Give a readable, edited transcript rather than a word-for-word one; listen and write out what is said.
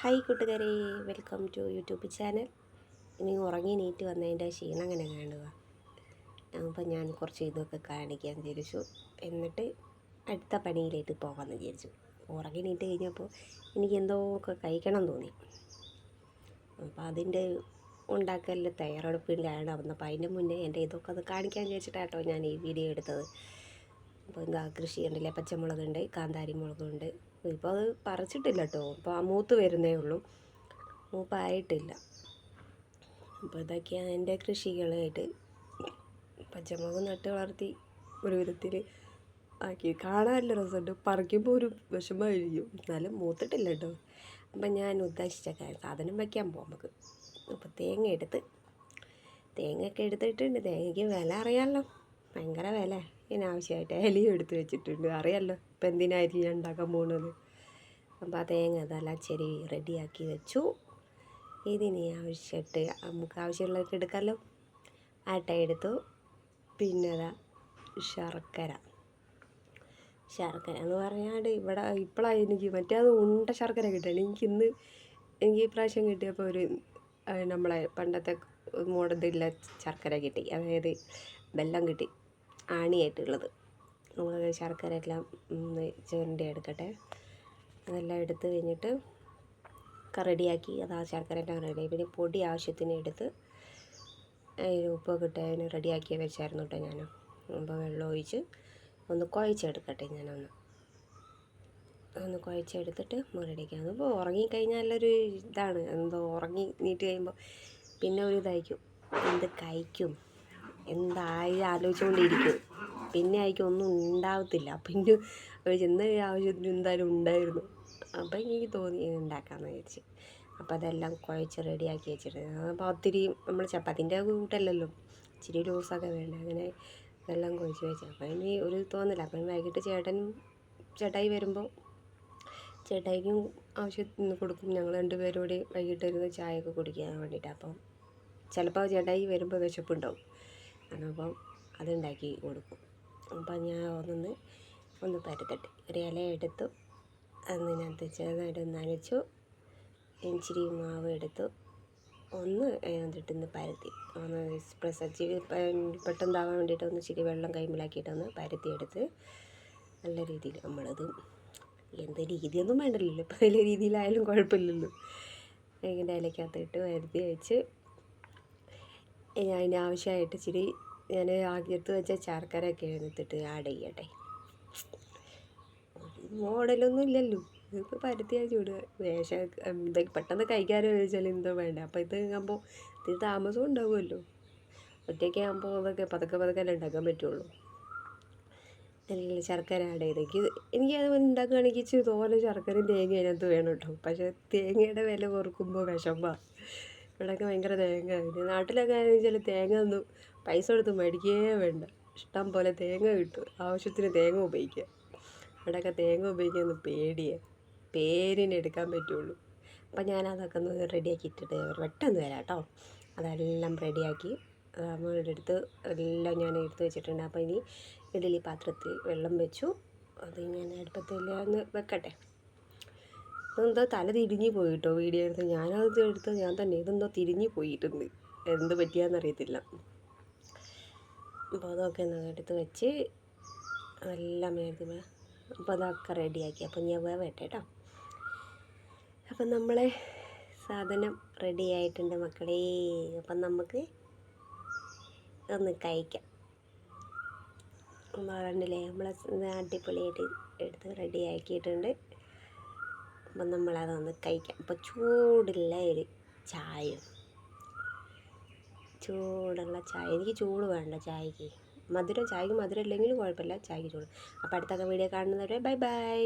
Hi കൂട്ടുകാരെ, welcome to YouTube channel. ഇനി ഉറങ്ങി നീറ്റ് വന്നതിൻ്റെ ക്ഷീണം അങ്ങനെ കാണുക. അപ്പോൾ ഞാൻ കുറച്ച് ഇതൊക്കെ കാണിക്കാൻ വിചാരിച്ചു. എന്നിട്ട് അടുത്ത പണിയിലേക്ക് പോകാമെന്ന് വിചാരിച്ചു. ഉറങ്ങി നീറ്റ് കഴിഞ്ഞപ്പോൾ എനിക്ക് എന്തോ ഒക്കെ കഴിക്കണം തോന്നി. അപ്പോൾ അതിൻ്റെ ഉണ്ടാക്കലിൽ തയ്യാറെടുപ്പിലാണ് വന്നപ്പോൾ അതിൻ്റെ മുന്നേ എൻ്റെ ഇതൊക്കെ അത് കാണിക്കാൻ വിചാരിച്ചിട്ടാട്ടോ ഞാൻ ഈ വീഡിയോ എടുത്തത്. അപ്പോൾ എന്താ കൃഷി ഉണ്ടല്ലേ, പച്ചമുളകുണ്ട്, കാന്താരി മുളകുണ്ട്. ഇപ്പോൾ അത് പറിച്ചിട്ടില്ല കേട്ടോ, ഇപ്പോൾ ആ മൂത്ത് വരുന്നേ ഉള്ളൂ, മൂപ്പായിട്ടില്ല. അപ്പോൾ ഇതൊക്കെയാണ് എൻ്റെ കൃഷികളായിട്ട്. പച്ചമുളക് നട്ട് വളർത്തി ഒരു വിധത്തിൽ ആക്കി കാണാനുള്ള രസമുണ്ട്, പറിക്കുമ്പോൾ ഒരു വിഷമമായിരിക്കും, എന്നാലും മൂത്തിട്ടില്ല കേട്ടോ. അപ്പം ഞാൻ ഉദ്ദേശിച്ച സാധനം വയ്ക്കാൻ പോകാം നമുക്ക്. അപ്പോൾ തേങ്ങയൊക്കെ എടുത്തിട്ടുണ്ട്. തേങ്ങയ്ക്ക് വില അറിയാമല്ലോ, ഭയങ്കര വില. ഇതിനാവശ്യമായിട്ട് ഇലയും എടുത്ത് വെച്ചിട്ടുണ്ട്, അറിയാമല്ലോ ഇപ്പം എന്തിനായിരിക്കും ഞാൻ ഉണ്ടാക്കാൻ പോകുന്നത്. അപ്പോൾ ആ തേങ്ങ അതെല്ലാം ചെരി റെഡിയാക്കി വെച്ചു. ഇതിന് ആവശ്യമായിട്ട് നമുക്ക് ആവശ്യമുള്ളതൊക്കെ എടുക്കാമല്ലോ. ആട്ട എടുത്തു, പിന്നെ അതാ ശർക്കര എന്ന് പറഞ്ഞാൽ ഇവിടെ ഇപ്പോഴാണ് എനിക്ക് അത് ഉണ്ട ശർക്കര കിട്ടുകയാണ്. എനിക്ക് ഈ പ്രാവശ്യം കിട്ടിയപ്പോൾ ഒരു നമ്മളെ പണ്ടത്തെ മോഡലില്ല ശർക്കര കിട്ടി, അതായത് വെല്ലം കിട്ടി, ആണിയായിട്ടുള്ളത്. നമ്മൾ ശർക്കര എല്ലാം ചുരണ്ടി എടുക്കട്ടെ. അതെല്ലാം എടുത്ത് കഴിഞ്ഞിട്ട് റെഡിയാക്കി. അത് ആ ശർക്കര എല്ലാം റെഡിയായി. പിന്നെ പൊടി ആവശ്യത്തിന് എടുത്ത് അതിന് ഉപ്പൊക്കെ ഇട്ട് അതിന് റെഡിയാക്കി വെച്ചായിരുന്നു കേട്ടോ ഞാൻ. അപ്പോൾ വെള്ളം ഒഴിച്ച് ഒന്ന് കുഴച്ചെടുക്കട്ടെ. ഒന്ന് കുഴച്ചെടുത്തിട്ട് റെഡിയാക്കി. അതിപ്പോൾ ഉറങ്ങിക്കഴിഞ്ഞാലൊരു ഇതാണ്, എന്തോ ഉറങ്ങി നീറ്റ് കഴിയുമ്പോൾ പിന്നെ ഒരു ഇതായിരിക്കും, എന്ത് കഴിക്കും എന്തായി ആലോചിച്ചുകൊണ്ടിരിക്കും. പിന്നെ ആയിരിക്കും ഒന്നും ഉണ്ടാവത്തില്ല. പിന്നെ ചെന്ന ആവശ്യത്തിന് എന്തായാലും ഉണ്ടായിരുന്നു. അപ്പം എനിക്ക് തോന്നി ഉണ്ടാക്കാമെന്ന് വിചാരിച്ച്. അപ്പോൾ അതെല്ലാം കുഴച്ച് റെഡിയാക്കി വെച്ചിട്ടുണ്ട്. അപ്പോൾ ഒത്തിരി നമ്മൾ ചപ്പാത്തിൻ്റെ കൂട്ടല്ലല്ലോ, ഇച്ചിരി ലൂസൊക്കെ വേണ്ട. അങ്ങനെ ഇതെല്ലാം കുഴച്ച് വെച്ചു. അപ്പം ഇനി ഒരു തോന്നില്ല. അപ്പം വൈകിട്ട് ചേട്ടായി വരുമ്പോൾ ചേട്ടായിക്കും ആവശ്യത്തിന് കൊടുക്കും. ഞങ്ങൾ രണ്ടുപേരും കൂടി വൈകിട്ട് ഇരുന്ന് ചായയൊക്കെ കുടിക്കാൻ വേണ്ടിയിട്ട്. അപ്പം ചിലപ്പോൾ ചേട്ടായി വരുമ്പോൾ വിശപ്പുണ്ടാവും, അപ്പം അതുണ്ടാക്കി കൊടുക്കും. അപ്പം ഞാൻ ഒന്ന് പരത്തട്ടെ. ഒരു ഇല എടുത്തു, അതിനകത്ത് ചെറുതായിട്ട് നനച്ചു, ഇച്ചിരി മാവ് എടുത്തു, ഒന്ന് അതിനകത്തിട്ടൊന്ന് പരത്തി, ഒന്ന് ഇച്ചിരി പെട്ടെന്നാവാൻ വേണ്ടിയിട്ട് ഒന്ന് ഇച്ചിരി വെള്ളം കൈമിലാക്കിയിട്ടൊന്ന് പരത്തിയെടുത്ത് നല്ല രീതിയിൽ നമ്മളത് എന്ത് രീതിയൊന്നും വേണ്ടല്ലോ, ഇപ്പം നല്ല രീതിയിലായാലും കുഴപ്പമില്ലല്ലോ. ഇങ്ങനെ ഇലക്കകത്തിട്ട് വരുത്തി വെച്ച് അതിനാവശ്യമായിട്ട് ഇച്ചിരി ഞാൻ എടുത്ത് വെച്ച ശർക്കരയൊക്കെ എടുത്തിട്ട് ആഡ് ചെയ്യട്ടെ. മോഡലൊന്നും ഇല്ലല്ലോ, ഇതിപ്പോൾ പരുത്തിയാൽ ചൂടുക. ഇതൊക്കെ പെട്ടെന്ന് കഴിക്കാനോ ചോദിച്ചാൽ എന്തോ വേണ്ട. അപ്പോൾ ഇത് ആകുമ്പോൾ ഇത് താമസം ഉണ്ടാവുമല്ലോ. ഒറ്റയ്ക്ക് ആകുമ്പോൾ അതൊക്കെ പതുക്കെ അല്ലേ ഉണ്ടാക്കാൻ പറ്റുള്ളൂ. നല്ല ശർക്കര ആഡ് ചെയ്തേക്ക്. എനിക്കത് ഉണ്ടാക്കുകയാണെങ്കിൽ ഇച്ചിരി തോനെ ശർക്കരയും തേങ്ങ അതിനകത്ത് വേണം കേട്ടോ. പക്ഷേ തേങ്ങയുടെ വില ഓർക്കുമ്പോൾ വിഷമമാണ്. ഇവിടെയൊക്കെ ഭയങ്കര തേങ്ങ. നാട്ടിലൊക്കെ ആണെന്ന് തേങ്ങ ഒന്നും പൈസ കൊടുത്ത് മേടിക്കുകയേ വേണ്ട, ഇഷ്ടം പോലെ തേങ്ങ കിട്ടും, ആവശ്യത്തിന് തേങ്ങ ഉപയോഗിക്കുക. ഇവിടെയൊക്കെ തേങ്ങ ഉപയോഗിക്കുന്നത് പേരിന് എടുക്കാൻ പറ്റുള്ളൂ. അപ്പം ഞാനതൊക്കെ ഒന്ന് റെഡിയാക്കി ഇട്ടിട്ട് പെട്ടെന്ന് വരാം കേട്ടോ. അതെല്ലാം റെഡിയാക്കി നമ്മളെടുത്ത് എല്ലാം ഞാൻ എടുത്ത് വെച്ചിട്ടുണ്ട്. അപ്പോൾ ഇനി ഇഡ്ഡലി പാത്രത്തിൽ വെള്ളം വെച്ചു. അത് ഞാൻ അടുപ്പത്തിലൊന്ന് വെക്കട്ടെ. ഇതെന്തോ തല തിരിഞ്ഞു പോയിട്ടോ വീഡിയോ എടുത്ത്. ഞാനത് എടുത്ത് ഞാൻ തന്നെ, ഇതെന്തോ തിരിഞ്ഞു പോയിട്ടുണ്ട്, എന്ത് പറ്റിയാന്നറിയത്തില്ല. അപ്പോൾ അതൊക്കെ ഒന്ന് എടുത്ത് വെച്ച് അതെല്ലാം എടുത്ത് അപ്പോൾ അതൊക്കെ റെഡിയാക്കി. അപ്പോൾ ഞാൻ വേവട്ടെ കേട്ടോ. അപ്പം നമ്മളെ സാധനം റെഡി ആയിട്ടുണ്ട് മക്കളേ. അപ്പം നമുക്ക് ഒന്ന് കഴിക്കാം. കണ്ടില്ലേ, നമ്മളെ അടിപൊളിയായിട്ട് എടുത്ത് റെഡി ആക്കിയിട്ടുണ്ട്. അപ്പം നമ്മളതൊന്ന് കഴിക്കാം. അപ്പോൾ ചൂടുള്ള ഒരു ചൂടുള്ള ചായ. എനിക്ക് ചൂട് വേണ്ട ചായക്ക്. ചായക്ക് മധുരം ഇല്ലെങ്കിലും കുഴപ്പമില്ല, ചായക്ക് ചൂട്. അപ്പോൾ അടുത്തൊക്കെ വീഡിയോ കാണുന്നവരെ ബൈ.